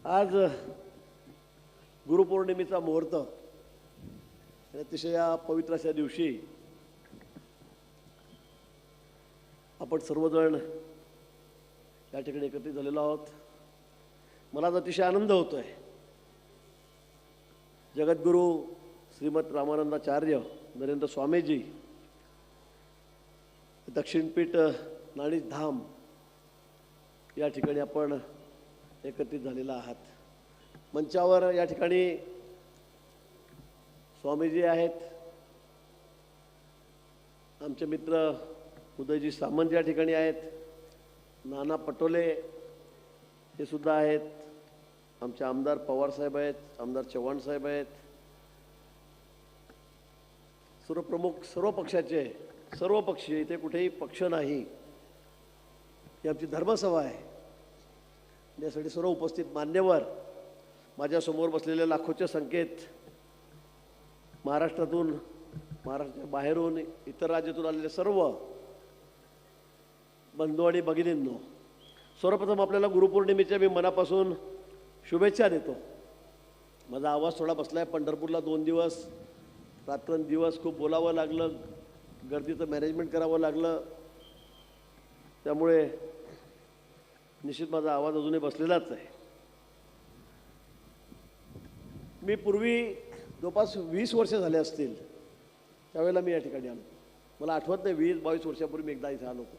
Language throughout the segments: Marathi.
आज गुरुपौर्णिमेचा मुहूर्त आणि अतिशय या पवित्र अशा दिवशी आपण सर्वजण या ठिकाणी एकत्रित झालेलो आहोत. मला आज अतिशय आनंद होतोय. जगद्गुरू श्रीमद रामानंदाचार्य नरेंद्र स्वामीजी दक्षिणपीठ नाणीज धाम या ठिकाणी आपण एकत्रित झालेला आहात. मंचावर या ठिकाणी स्वामीजी आहेत, आमचे मित्र उदयजी सामंत या ठिकाणी आहेत, नाना पटोले हे सुद्धा आहेत, आमचे आमदार पवार साहेब आहेत, आमदार चव्हाण साहेब आहेत, सर्व प्रमुख सर्व पक्षाचे सर्व पक्षीय, इथे कुठेही पक्ष नाही, ही आमची धर्मसभा आहे. यासाठी सर्व उपस्थित मान्यवर, माझ्यासमोर बसलेले लाखोच्या संख्येत महाराष्ट्रातून महाराष्ट्राच्या बाहेरून इतर राज्यातून आलेले सर्व बंधू आणि भगिनींनो, सर्वप्रथम आपल्याला गुरुपौर्णिमेच्या मी मनापासून शुभेच्छा देतो. माझा आवाज थोडा बसला आहे. पंढरपूरला 2 दिवस रात्रंदिवस खूप बोलावं लागलं, गर्दीचं मॅनेजमेंट करावं लागलं, त्यामुळे निश्चित माझा आवाज अजूनही बसलेलाच आहे. मी पूर्वी जवळपास 20 वर्ष झाले असतील त्यावेळेला मी या ठिकाणी आलो. मला आठवत नाही, 20-22 वर्षापूर्वी मी एकदा इथे आलो होतो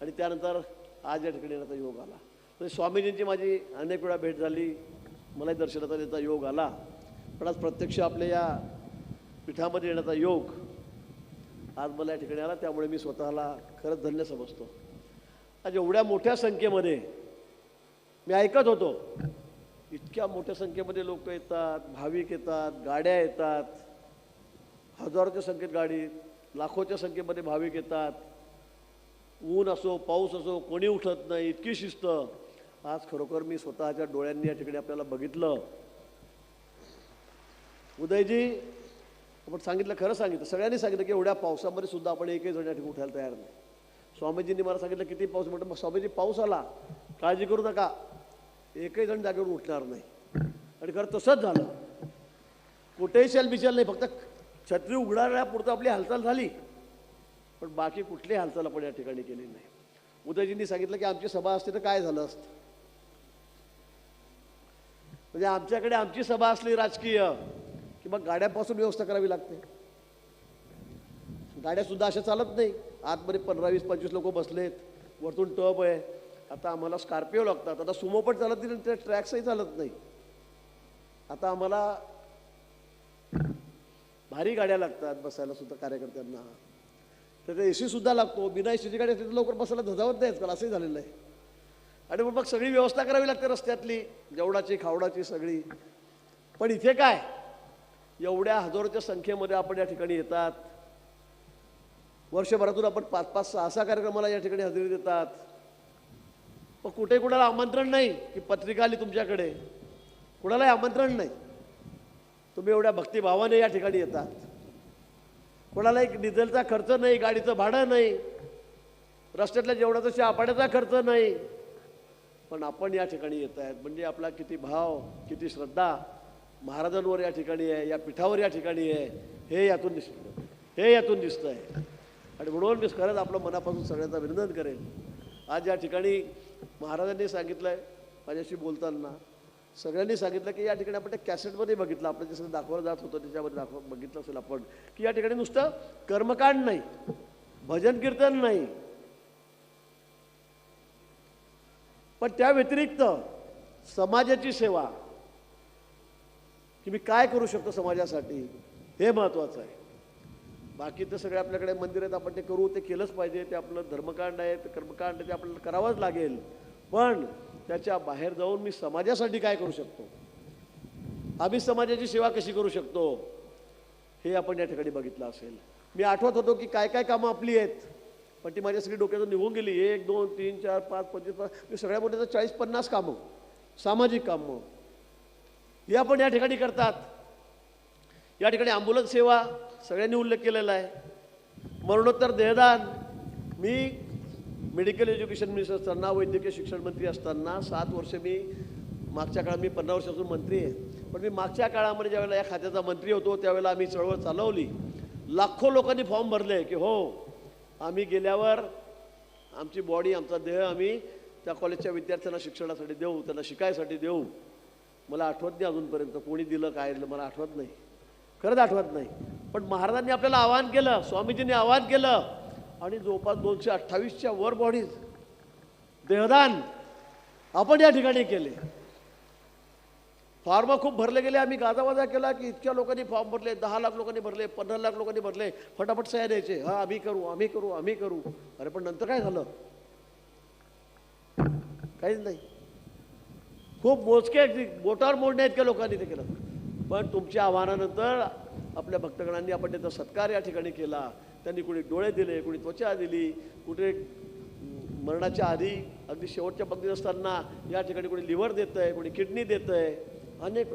आणि त्यानंतर आज या ठिकाणी येण्याचा योग आला. तर स्वामीजींची माझी अनेक वेळा भेट झाली, मलाही दर्शनाचा येण्याचा योग आला, पण आज प्रत्यक्ष आपल्या या पीठामध्ये येण्याचा योग आज मला या ठिकाणी आला. त्यामुळे मी स्वतःला खरंच धन्य समजतो. आज एवढ्या मोठ्या संख्येमध्ये मी ऐकत होतो, इतक्या मोठ्या संख्येमध्ये लोक येतात, भाविक येतात, गाड्या येतात, हजारोच्या संख्येत गाडी, लाखोच्या संख्येमध्ये भाविक येतात, ऊन असो पाऊस असो कोणी उठत नाही, इतकी शिस्त. आज खरोखर मी स्वतःच्या डोळ्यांनी या ठिकाणी आपल्याला बघितलं. उदयजी आपण सांगितलं, खरं सांगितलं, सगळ्यांनी सांगितलं की एवढ्या पावसामध्ये सुद्धा आपण एकही जण या ठिकाणी उठायला तयार नाही. स्वामीजींनी मला सांगितलं किती पाऊस, म्हटलं मग स्वामीजी पाऊस आला काळजी करू नका, एकही जण जागेवर उठणार नाही. आणि खरं तसंच झालं. कुठेही शेलबिचल नाही, फक्त छत्री उघडण्यापुरतं आपली हालचाल झाली, पण बाकी कुठलीही हालचाल आपण या ठिकाणी केली नाही. उदयजींनी सांगितलं की आमची सभा असते तर काय झालं असतं, म्हणजे आमच्याकडे आमची सभा असली राजकीय की मग गाड्यापासून व्यवस्था करावी लागते. गाड्यासुद्धा अशा चालत नाही. आतमध्ये 15-20-25 लोक बसलेत, वरतून टब आहे. आता आम्हाला स्कॉर्पिओ लागतात, आता सुमो पण चालत नाही, त्या ट्रॅक्सही चालत नाही. आता आम्हाला भारी गाड्या लागतात बसायला सुद्धा कार्यकर्त्यांना. तर ते AC सुद्धा लागतो. बिना ACची गाडी असली तर लवकर बसायला धजावत नाही आजकाल, असंही झालेलं आहे. आणि मग सगळी व्यवस्था करावी लागते रस्त्यातली, जेवणाची खावडाची सगळी. पण इथे काय, एवढ्या हजारोच्या संख्येमध्ये आपण या ठिकाणी येतात. वर्षभरातून आपण 5-5, 6-6 कार्यक्रमाला या ठिकाणी हजेरी देतात. पण कुठे कुणाला आमंत्रण नाही की पत्रिका आली तुमच्याकडे, कुणालाही आमंत्रण नाही. तुम्ही एवढ्या भक्तिभावाने या ठिकाणी येतात. कोणाला एक डिझेलचा खर्च नाही, गाडीचं भाडं नाही, रस्त्यातल्या जेवणाचा चहापाण्याचा खर्च नाही, पण आपण या ठिकाणी येत आहेत म्हणजे आपला किती भाव, किती श्रद्धा महाराजांवर या ठिकाणी आहे, या पीठावर या ठिकाणी आहे, हे यातून दिसतं आहे. आणि म्हणून मी खरंच आपलं मनापासून सगळ्यांचं अभिनंदन करेन. आज या ठिकाणी महाराजांनी सांगितलं आहे, माझ्याशी बोलताना सगळ्यांनी सांगितलं की या ठिकाणी आपण त्या कॅसेटमध्ये बघितलं, आपलं जे सगळं दाखवलं जात होतं त्याच्यामध्ये बघितलं असेल आपण की या ठिकाणी नुसतं कर्मकांड नाही, भजन कीर्तन नाही, पण त्या व्यतिरिक्त समाजाची सेवा, की मी काय करू शकतो समाजासाठी, हे महत्त्वाचं आहे. बाकी तर सगळे आपल्याकडे मंदिर आहेत, आपण ते करू, ते केलंच पाहिजे, ते आपलं धर्मकांड आहे, ते कर्मकांड आहे, ते आपल्याला करावंच लागेल. पण त्याच्या बाहेर जाऊन मी समाजासाठी काय करू शकतो, आम्ही समाजाची सेवा कशी करू शकतो, हे आपण या ठिकाणी बघितलं असेल. मी आठवत होतो की काय काय कामं आपली आहेत, पण ती माझ्या सगळी डोक्यातून निघून गेली. 1, 2, 3, 4, 5, 25 सगळ्या मोठ्या 40-50 कामं, सामाजिक कामं हे आपण या ठिकाणी करतात. या ठिकाणी ॲम्ब्युलन्स सेवा सगळ्यांनी उल्लेख केलेला आहे. मरणोत्तर देहदान, मी मेडिकल एज्युकेशन मिनिस्टर असताना, वैद्यकीय शिक्षण मंत्री असताना 7 वर्ष मी मागच्या काळात मी 15 वर्षापासून मंत्री आहे, पण मी मागच्या काळामध्ये ज्यावेळेला या खात्याचा मंत्री होतो त्यावेळेला आम्ही चळवळ चालवली. लाखो लोकांनी फॉर्म भरले की हो आम्ही गेल्यावर आमची बॉडी आमचा देह आम्ही त्या कॉलेजच्या विद्यार्थ्यांना शिक्षणासाठी देऊ, त्यांना शिकायसाठी देऊ. मला आठवत नाही अजूनपर्यंत कोणी दिलं काय दिलं मला आठवत नाही, खरंच आठवत नाही. पण महाराजांनी आपल्याला आवाहन केलं, स्वामीजींनी आवाहन केलं आणि जवळपास 228च्या वर बॉडीज देहदान आपण या ठिकाणी केले. फॉर्म खूप भरले गेले, आम्ही गाजावाजा केला की इतक्या लोकांनी फॉर्म भरले, 10 लाख लोकांनी भरले, 15 लाख लोकांनी भरले, फटाफट सह्या द्यायचे, हा आम्ही करू आम्ही करू आम्ही करू. अरे पण नंतर काय झालं? काहीच नाही. खूप मोजके बोटावर मोडणे इतक्या लोकांनी ते केलं. पण तुमच्या आव्हानानंतर आपल्या भक्तगणांनी आपण त्याचा सत्कार या ठिकाणी केला. त्यांनी कुणी डोळे दिले, कुणी त्वचा दिली, कुठे मरणाच्या आधी अगदी शेवटच्या पंक्तीत असताना या ठिकाणी कोणी लिव्हर देतं आहे, कोणी किडनी देतं आहे. अनेक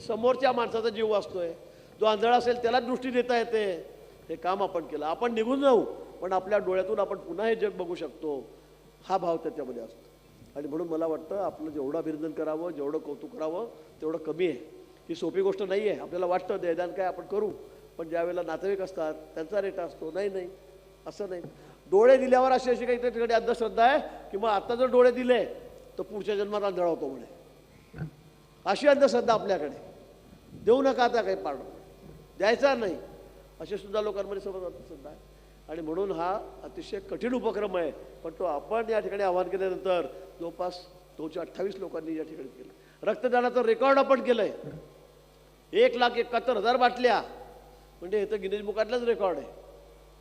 समोरच्या माणसाचा जीव वाचतोय, जो आंधळा असेल त्याला दृष्टी देता येते. हे काम आपण केलं. आपण निघून जाऊ पण आपल्या डोळ्यातून आपण पुन्हा हे जग बघू शकतो, हा भाव त्याच्यामध्ये असतो. आणि म्हणून मला वाटतं आपलं जेवढं अभिनंदन करावं, जेवढं कौतुक करावं तेवढं कमी आहे. ही सोपी गोष्ट नाही आहे. आपल्याला वाटतं देहदान काय आपण करू, पण ज्यावेळेला नातेवाईक असतात त्यांचा रेट असतो, नाही नाही असं नाही. डोळे दिल्यावर अशी अशी काही ठिकाणी अंधश्रद्धा आहे की मग आता जर डोळे दिले तर पुढच्या जन्मात आंधळा होतो म्हणे, अशी अंधश्रद्धा आपल्याकडे. देऊ नका आता काही पाडणं, द्यायचा नाही, असे सुद्धा लोकांमध्ये समज अंधश्रद्धा आहे. आणि म्हणून हा अतिशय कठीण उपक्रम आहे, पण तो आपण या ठिकाणी आवाहन केल्यानंतर जवळपास 228 लोकांनी या ठिकाणी केलं. रक्तदानाचं रेकॉर्ड आपण केलं आहे. 1,71,000 बाटल्या, म्हणजे हे तर गिनीज बुकातलाच रेकॉर्ड आहे.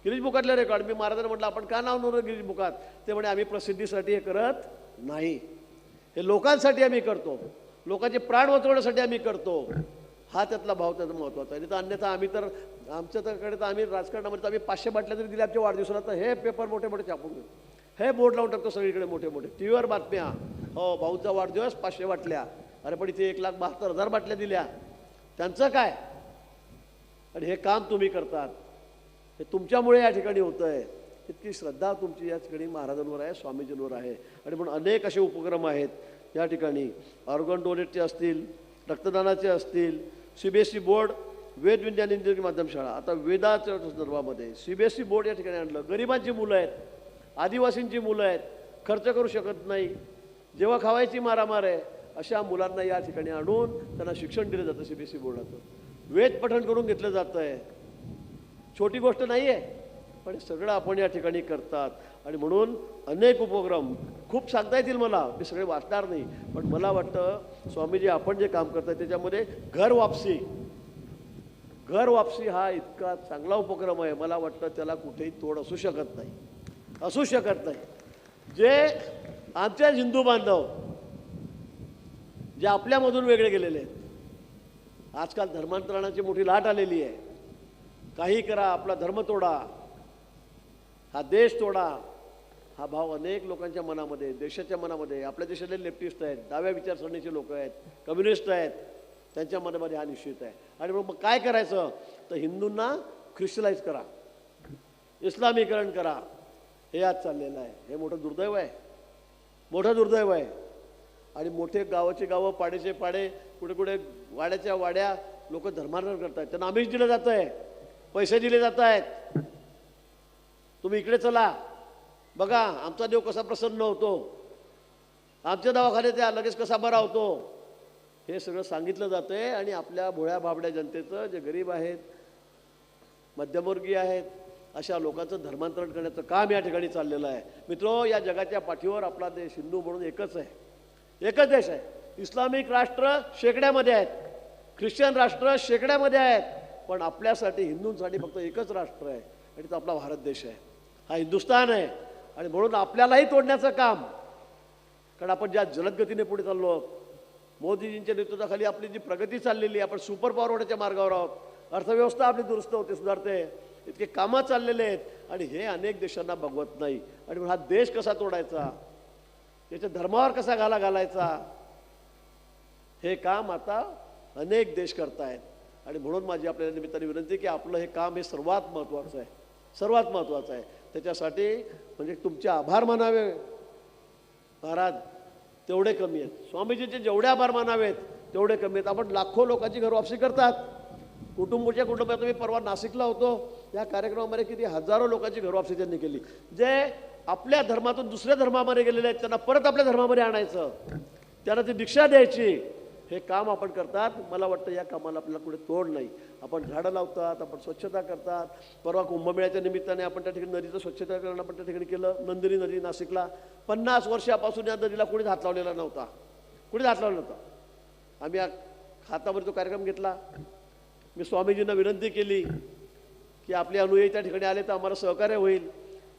गिनीज बुकातलं रेकॉर्ड. मी महाराजांना म्हटलं आपण का नाव नोंदवलं गिनीज बुकात? ते म्हणे आम्ही प्रसिद्धीसाठी हे करत नाही, हे लोकांसाठी आम्ही करतो, लोकांचे प्राण वाचवण्यासाठी आम्ही करतो. हा त्यातला भाव त्याचा महत्त्वाचा आहे. नाही तर अन्यथा आम्ही तर आमच्याकडे तर आम्ही राजकारणामध्ये तर आम्ही 500 बाटल्या जरी दिल्या आमच्या वाढदिवसाला तर हे पेपर मोठे मोठे छापून घेऊ, हे बोर्ड लावून टाकतो सगळीकडे मोठे मोठे, टी व्हीवर बातम्या, हो भाऊचा वाढदिवस 500 बाटल्या. अरे पण इथे 1,72,000 बाटल्या दिल्या, त्यांचं काय? आणि हे काम तुम्ही करतात, हे तुमच्यामुळे या ठिकाणी होतं आहे. इतकी श्रद्धा तुमची या ठिकाणी महाराजांवर आहे, स्वामीजींवर आहे. आणि म्हणून अनेक असे उपक्रम आहेत या ठिकाणी. ऑर्गन डोनेटचे असतील, रक्तदानाचे असतील, CBSE बोर्ड वेद विज्ञान इंजिनिअरिंग माध्यमशाळा, आता वेदाच्या संदर्भामध्ये CBSE बोर्ड या ठिकाणी आणलं. गरिबांची मुलं आहेत, आदिवासींची मुलं आहेत, खर्च करू शकत नाही, जेव्हा खावायची मारामार आहे, अशा मुलांना या ठिकाणी आणून त्यांना शिक्षण दिलं जातं. CBSE बोर्डाचं वेद पठण करून घेतलं जातं आहे. छोटी गोष्ट नाही आहे, पण हे सगळं आपण या ठिकाणी करतात. आणि म्हणून अनेक उपक्रम खूप सांगता येतील मला, मी सगळे वाचणार नाही. पण मला वाटतं स्वामीजी आपण जे काम करताय त्याच्यामध्ये घर वापसी हा इतका चांगला उपक्रम आहे, मला वाटतं त्याला कुठेही तोड असू शकत नाही. जे आमच्या हिंदू बांधव जे आपल्यामधून वेगळे गेलेले आहेत, आजकाल धर्मांतरणाची मोठी लाट आलेली आहे. काही करा, आपला धर्म तोडा, हा देश तोडा, हा भाव अनेक लोकांच्या मनामध्ये, देशाच्या मनामध्ये, आपल्या देशातले लेफ्टिस्ट आहेत, डाव्या विचारसरणीचे लोक आहेत, कम्युनिस्ट आहेत, त्यांच्या मनामध्ये हा निश्चित आहे. आणि मग काय करायचं तर हिंदूंना ख्रिश्चनाइज करा, इस्लामीकरण करा, हे आज चाललेलं आहे. हे मोठं दुर्दैव आहे. आणि मोठे गावाचे गावं, पाड्याचे पाडे, कुठे कुठे वाड्याच्या वाड्या लोक धर्मांतरण करत आहेत, त्यांना आमिष दिलं जातं आहे, पैसे दिले जात आहेत. तुम्ही इकडे चला, बघा आमचा देव कसा प्रसन्न होतो, आमच्या दवाखान्यात त्या लगेच कसा बरा होतो, हे सगळं सांगितलं जातं आहे. आणि आपल्या भोळ्या भाबड्या जनतेचं, जे गरीब आहेत, मध्यमवर्गीय आहेत, अशा लोकांचं धर्मांतरण करण्याचं काम या ठिकाणी चाललेलं आहे. मित्रो, या जगाच्या पाठीवर आपला देश हिंदू म्हणून एकच आहे, एकच देश आहे. इस्लामिक राष्ट्र शेकड्यामध्ये आहेत, ख्रिश्चन राष्ट्र शेकड्यामध्ये आहेत, पण आपल्यासाठी हिंदूंसाठी फक्त एकच राष्ट्र आहे आणि तो आपला भारत देश आहे, हा हिंदुस्थान आहे. आणि म्हणून आपल्यालाही तोडण्याचं काम, कारण आपण ज्या जलदगतीने पुढे चाललो, मोदीजींच्या नेतृत्वाखाली आपली जी प्रगती चाललेली आहे, आपण सुपर पॉवर होण्याच्या मार्गावर आहोत, अर्थव्यवस्था आपली दुरुस्त होते, सुधारते, इतके कामं चाललेले आहेत. आणि हे अनेक देशांना बघवत नाही. आणि म्हणून हा देश कसा तोडायचा, त्याच्या धर्मावर कसा घालायचा, हे काम आता अनेक देश करतायत. आणि म्हणून माझी आपल्याला निमित्ताने विनंती की आपलं हे काम हे सर्वात महत्त्वाचं आहे. त्याच्यासाठी म्हणजे तुमचे आभार मानावे महाराज, तेवढे कमी आहेत. स्वामीजींचे जेवढे आभार मानावेत तेवढे कमी आहेत. आपण लाखो लोकांची घरवापसी करतात. कुटुंबाच्या कुटुंबात मी परवा नाशिकला होतो. या कार्यक्रमामध्ये किती हजारो लोकांची घरवापसी त्यांनी केली. जे आपल्या धर्मातून दुसऱ्या धर्मामध्ये गेलेले आहेत त्यांना परत आपल्या धर्मामध्ये आणायचं, त्यांना ती दीक्षा द्यायची, हे काम आपण करतात. मला वाटतं या कामाला आपल्याला कुठे तोड नाही. आपण झाडं लावतात, आपण स्वच्छता करतात. परवा कुंभमेळ्याच्या निमित्ताने आपण त्या ठिकाणी नदीचं स्वच्छताकरण आपण त्या ठिकाणी केलं. नंदिनी नदी नाशिकला 50 वर्षापासून या नदीला कोणीच हात लावलेला नव्हता, कोणीच हात लावला नव्हता. आम्ही या हातामध्ये तो कार्यक्रम घेतला. मी स्वामीजींना विनंती केली की आपले अनुयायी त्या ठिकाणी आले तर आम्हाला सहकार्य होईल.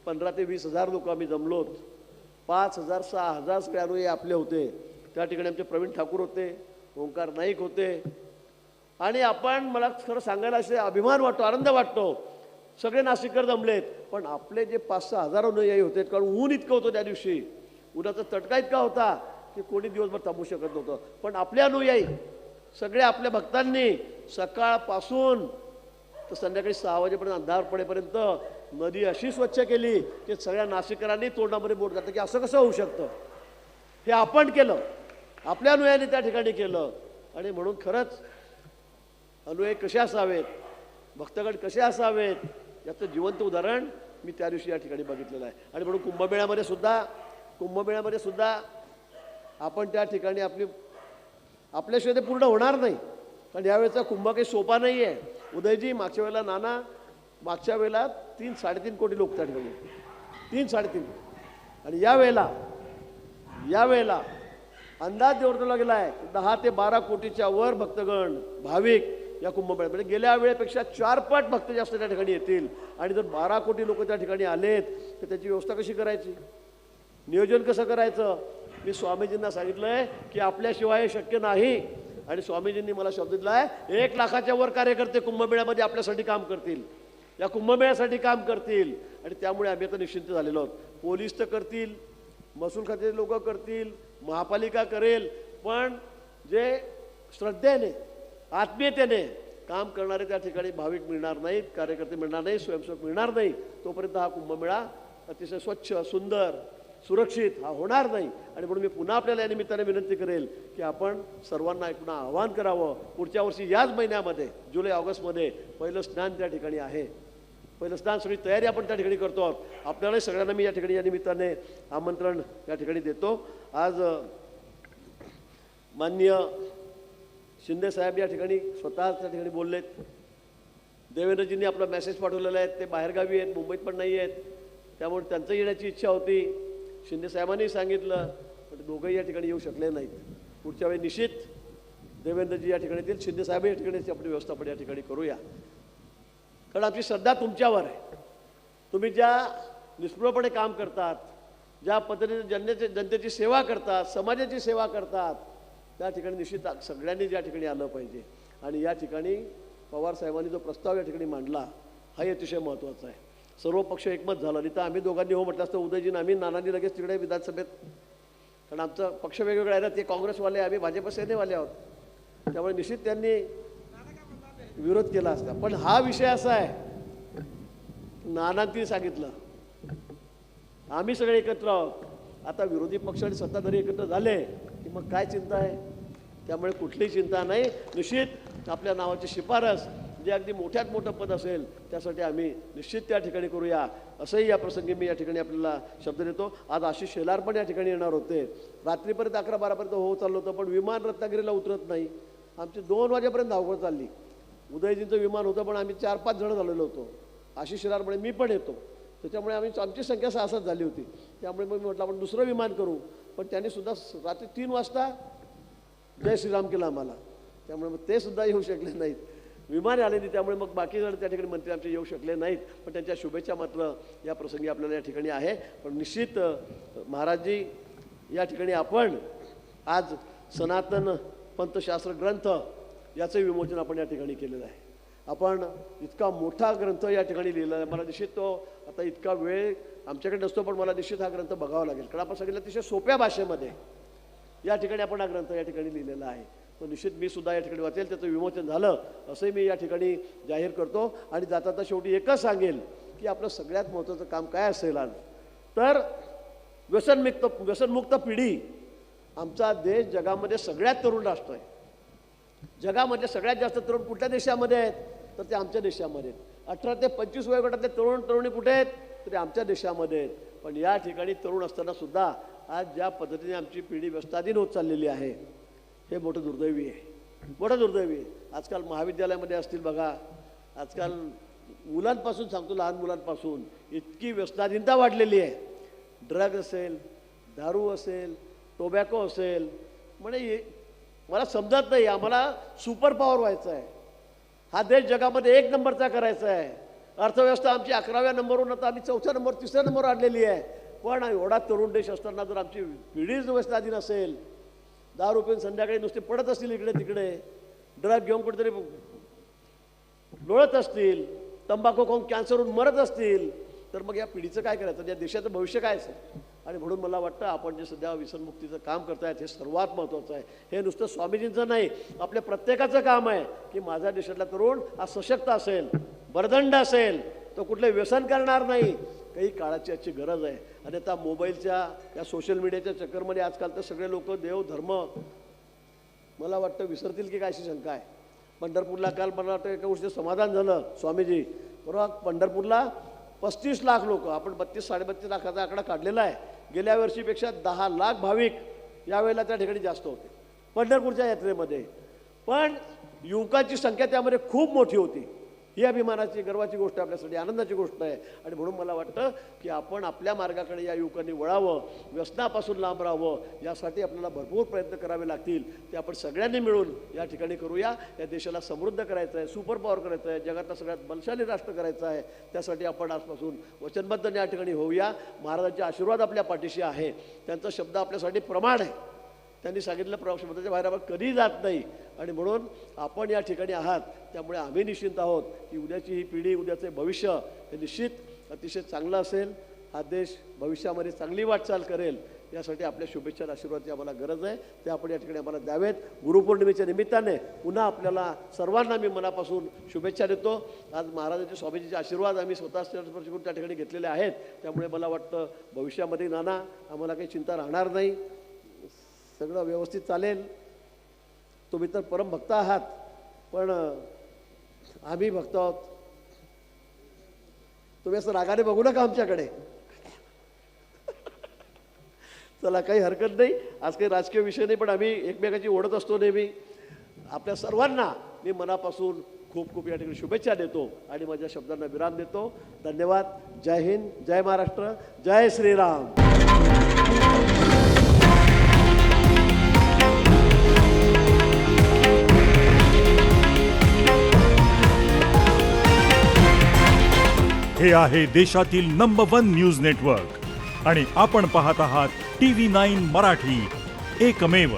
15 ते 20 हजार लोक आम्ही जमलोत. 5,000 6,000 सगळे अनुयायी आपले होते. त्या ठिकाणी आमचे प्रवीण ठाकूर होते, ओंकार नाईक होते. आणि आपण, मला खरं सांगायला असे अभिमान वाटतो, आनंद वाटतो, सगळे नाशिककर जमलेत. पण आपले जे 5-6 हजार अनुयायी होते, कारण ऊन इतकं होतं त्या दिवशी, उन्हाचा चटका इतका होता की कोणी दिवसभर थांबू शकत नव्हतं. पण आपले अनुयायी सगळे आपल्या भक्तांनी सकाळपासून तर संध्याकाळी 6 वाजेपर्यंत अंधार पडेपर्यंत नदी अशी स्वच्छ केली की सगळ्या नाशिककरांनी तोंडामध्ये बोट जातं की असं कसं होऊ शकतं. हे आपण केलं, आपल्या अनुयायांनी त्या ठिकाणी केलं. आणि म्हणून खरंच अनुयायी कसे असावेत, भक्तगण कसे असावेत याचं जिवंत उदाहरण मी त्या दिवशी या ठिकाणी बघितलेलं आहे. आणि म्हणून कुंभमेळ्यामध्ये सुद्धा आपण त्या ठिकाणी आपल्याशिवाय ते पूर्ण होणार नाही. कारण यावेळेचा कुंभ काही सोपा नाही आहे. उदयजी, मागच्या वेळेला नाना, मागच्या वेळेला 3-3.5 कोटी लोक त्या ठिकाणी, 3-3.5. आणि यावेळेला अंदाज वर्तवला गेला आहे 10 ते 12 कोटीच्या वर भक्तगण, भाविक या कुंभमेळ्यात. म्हणजे गेल्या वेळेपेक्षा 4 पट भक्त जास्त त्या ठिकाणी येतील. आणि जर 12 कोटी लोक त्या ठिकाणी आलेत तर त्याची व्यवस्था कशी करायची, नियोजन कसं करायचं. मी स्वामीजींना सांगितलं आहे की आपल्याशिवाय हे शक्य नाही. आणि स्वामीजींनी मला शब्द दिला आहे 1 लाखाच्या वर कार्यकर्ते कुंभमेळ्यामध्ये आपल्यासाठी काम करतील, या कुंभमेळ्यासाठी काम करतील. आणि त्यामुळे आम्ही आता निश्चिंत झालेलो आहोत. पोलीस तर करतील, महसूल खात्याचे लोक करतील, महापालिका करेल, पण जे श्रद्धेने, आत्मीयतेने काम करणारे त्या ठिकाणी भाविक मिळणार नाहीत, कार्यकर्ते मिळणार नाहीत, स्वयंसेवक मिळणार नाही. तोपर्यंत हा कुंभमेळा अतिशय स्वच्छ, सुंदर, सुरक्षित हा होणार नाही. आणि म्हणून मी पुन्हा आपल्याला या निमित्ताने विनंती करेल की आपण सर्वांना पुन्हा आवाहन करावं. पुढच्या वर्षी याच महिन्यामध्ये जुलै ऑगस्टमध्ये पहिलं स्नान त्या ठिकाणी आहे. पहिलं स्नान सगळी तयारी आपण त्या ठिकाणी करतो आहोत. आपल्याला सगळ्यांना मी या ठिकाणी या निमित्ताने आमंत्रण या ठिकाणी देतो. आज माननीय शिंदे साहेब या ठिकाणी स्वतः त्या ठिकाणी बोललेत. देवेंद्रजींनी आपला मेसेज पाठवलेला आहे, ते बाहेरगावी आहेत, मुंबईत पण नाही आहेत, त्यामुळे त्यांचं येण्याची इच्छा होती. शिंदे साहेबांनी सांगितलं, पण दोघंही या ठिकाणी येऊ शकले नाहीत. पुढच्या वेळी निश्चित देवेंद्रजी या ठिकाणी येतील, शिंदे साहेब या ठिकाणी आपली व्यवस्थापन या ठिकाणी करूया. कारण आमची श्रद्धा तुमच्यावर आहे. तुम्ही ज्या निष्प्रभपणे काम करतात, ज्या पद्धतीने जनतेची सेवा करतात, समाजाची सेवा करतात, त्या ठिकाणी निश्चित सगळ्यांनी या ठिकाणी आलं पाहिजे. आणि या ठिकाणी पवार साहेबांनी जो प्रस्ताव या ठिकाणी मांडला हाही अतिशय महत्त्वाचा आहे. सर्व पक्ष एकमत झाला. नाही तर आम्ही दोघांनी हो म्हटलं असतं, उदयजीन आम्ही, नानांनी लगेच तिकडे विधानसभेत, कारण आमचा पक्ष वेगवेगळा आहे ना, ते काँग्रेसवाले, आम्ही भाजप सेनेवाले आहोत, त्यामुळे निश्चित त्यांनी विरोध केला असता. पण हा विषय असा आहे, नानांनी सांगितलं आम्ही सगळे एकत्र आहोत. आता विरोधी पक्ष आणि सत्ताधारी एकत्र झाले की मग काय चिंता आहे. त्यामुळे कुठलीही चिंता नाही. निश्चित आपल्या नावाची शिफारस जे अगदी मोठ्यात मोठं पद असेल त्यासाठी आम्ही निश्चित त्या ठिकाणी करूया, असंही या प्रसंगी मी या ठिकाणी आपल्याला शब्द देतो. आज आशिष शेलार पण या ठिकाणी येणार होते. रात्रीपर्यंत 11-12पर्यंत हो चाललं होतं, पण विमान रत्नागिरीला उतरत नाही. आमची 2 वाजेपर्यंत धावपळ चालली. उदयजींचं विमान होतं, पण आम्ही 4-5 जण झालेलो होतो. आशिष शेलार म्हणे मी पण येतो. त्याच्यामुळे आमची संख्या 6-7 झाली होती. त्यामुळे मग मी म्हटलं आपण दुसरं विमान करू. पण त्यांनी सुद्धा रात्री 3 वाजता जय श्रीराम केलं आम्हाला. त्यामुळे मग ते सुद्धा येऊ शकले नाहीत, विमाने आले नाही. त्यामुळे मग बाकी जण त्या ठिकाणी मंत्री आमचे येऊ शकले नाहीत. पण त्यांच्या शुभेच्छा मात्र या प्रसंगी आपल्याला या ठिकाणी आहे. पण निश्चित महाराजजी या ठिकाणी आपण आज सनातन पंथशास्त्र ग्रंथ याचं विमोचन आपण या ठिकाणी केलेलं आहे. आपण इतका मोठा ग्रंथ या ठिकाणी लिहिला आहे. मला निश्चित तो आता इतका वेळ आमच्याकडे नसतो, पण मला निश्चित हा ग्रंथ बघावा लागेल. कारण आपण सांगितलं अतिशय सोप्या भाषेमध्ये या ठिकाणी आपण हा ग्रंथ या ठिकाणी लिहिलेला आहे. तो निश्चित मी सुद्धा या ठिकाणी वाचेल, त्याचं विमोचन झालं असंही मी या ठिकाणी जाहीर करतो. आणि जाता शेवटी एकच सांगेल की आपलं सगळ्यात महत्त्वाचं काम काय असेल आज तर व्यसनमुक्त पिढी आमचा देश जगामध्ये सगळ्यात तरुण राष्ट्र आहे. जगामध्ये सगळ्यात जास्त तरुण कुठल्या देशामध्ये आहेत तर ते आमच्या देशामध्ये आहेत. 18 ते 25 वयोगटातले तरुण तरुणी कुठे आहेत तर ते आमच्या देशामध्ये आहेत. पण या ठिकाणी तरुण असताना सुद्धा आज ज्या पद्धतीने आमची पिढी व्यस्ताधीन होत चाललेली आहे हे मोठं दुर्दैवी आहे, मोठं दुर्दैवी आहे. आजकाल महाविद्यालयामध्ये असतील बघा, आजकाल मुलांपासून सांगतो, लहान मुलांपासून इतकी व्यसनाधीनता वाढलेली आहे. ड्रग असेल, दारू असेल, टोबॅको असेल, म्हणजे मला समजत नाही. आम्हाला सुपर पॉवर व्हायचं आहे, हा देश जगामध्ये 1 नंबरचा करायचा आहे. अर्थव्यवस्था आमची 11व्या नंबरवरून आता आम्ही 4थ्या नंबर 3ऱ्या नंबरवर आणलेली आहे. पण एवढा तरुण देश असताना जर आमची पिढीच व्यसनाधीन असेल, दारू पिऊन संध्याकाळी नुसते पडत असतील इकडे तिकडे, ड्रग घेऊन कुठेतरी लोळत असतील, तंबाखू खाऊन कॅन्सर होऊन मरत असतील, तर मग या पिढीचं काय करायचं, या देशाचं भविष्य काय असेल. आणि म्हणून मला वाटतं आपण जे सध्या व्यसनमुक्तीचं काम करतायत हे सर्वात महत्त्वाचं आहे. हे नुसतं स्वामीजींचं नाही, आपल्या प्रत्येकाचं काम आहे की माझा देशातला तरुण हा सशक्त असेल, बरदंड असेल, तो कुठले व्यसन करणार नाही. काही काळाची याची गरज आहे. आणि आता मोबाईलच्या या सोशल मीडियाच्या चक्करमध्ये आजकाल तर सगळे लोक देव धर्म मला वाटतं विसरतील की काय अशी शंका आहे. पंढरपूरला काल मला वाटतं एका गोष्टीचं समाधान झालं. स्वामीजी बरोबर पंढरपूरला 35 लाख लोक, आपण 32-32.5 लाखाचा आकडा काढलेला आहे. गेल्या वर्षीपेक्षा 10 लाख भाविक यावेळेला त्या ठिकाणी जास्त होते पंढरपूरच्या यात्रेमध्ये. पण युवकांची संख्या त्यामध्ये खूप मोठी होती. ही अभिमानाची गर्वाची गोष्ट आपल्यासाठी, आनंदाची गोष्ट आहे. आणि म्हणून मला वाटतं की आपण आपल्या मार्गाकडे या युवकांनी वळावं, व्यसनापासून लांब राहावं, यासाठी आपल्याला भरपूर प्रयत्न करावे लागतील. ते आपण सगळ्यांनी मिळून या ठिकाणी करूया. या देशाला समृद्ध करायचं आहे, सुपर पॉवर करायचं आहे, जगातला सगळ्यात बलशाली राष्ट्र करायचं आहे. त्यासाठी आपण आजपासून वचनबद्ध या ठिकाणी होऊया. महाराजांचे आशीर्वाद आपल्या पाठीशी आहे, त्यांचा शब्द आपल्यासाठी प्रमाण आहे. त्यांनी सांगितलं शब्दाच्या बाहेर आपण कधीही जात नाही. आणि म्हणून आपण या ठिकाणी आहात, त्यामुळे आम्ही निश्चिंत आहोत की उद्याची ही पिढी, उद्याचे भविष्य हे निश्चित अतिशय चांगलं असेल. हा देश भविष्यामध्ये चांगली वाटचाल करेल, यासाठी आपल्या शुभेच्छा आशीर्वादाची आम्हाला गरज आहे. ते आपण या ठिकाणी आम्हाला द्यावेत. गुरुपौर्णिमेच्या निमित्ताने पुन्हा आपल्याला सर्वांना मी मनापासून शुभेच्छा देतो. आज महाराजांचे स्वामीजीचे आशीर्वाद आम्ही स्वतः स्पर्श करून त्या ठिकाणी घेतलेले आहेत. त्यामुळे मला वाटतं भविष्यामध्ये नाना आम्हाला काही चिंता राहणार नाही, सगळं व्यवस्थित चालेल. तुम्ही तर परम भक्त आहात, पण आम्ही भक्त आहोत. तुम्ही असं रागाने बघू नका आमच्याकडे. चला, काही हरकत नाही. आज काही राजकीय विषय नाही, पण आम्ही एकमेकाची ओढत असतो नेहमी. आपल्या सर्वांना मी मनापासून खूप खूप या ठिकाणी शुभेच्छा देतो आणि माझ्या शब्दांना विराम देतो. धन्यवाद. जय हिंद, जय महाराष्ट्र, जय श्रीराम. हे आहे देशातील नंबर 1 न्यूज नेटवर्क आणि आपण पाहत आहात TV9 मराठी, एकमेव.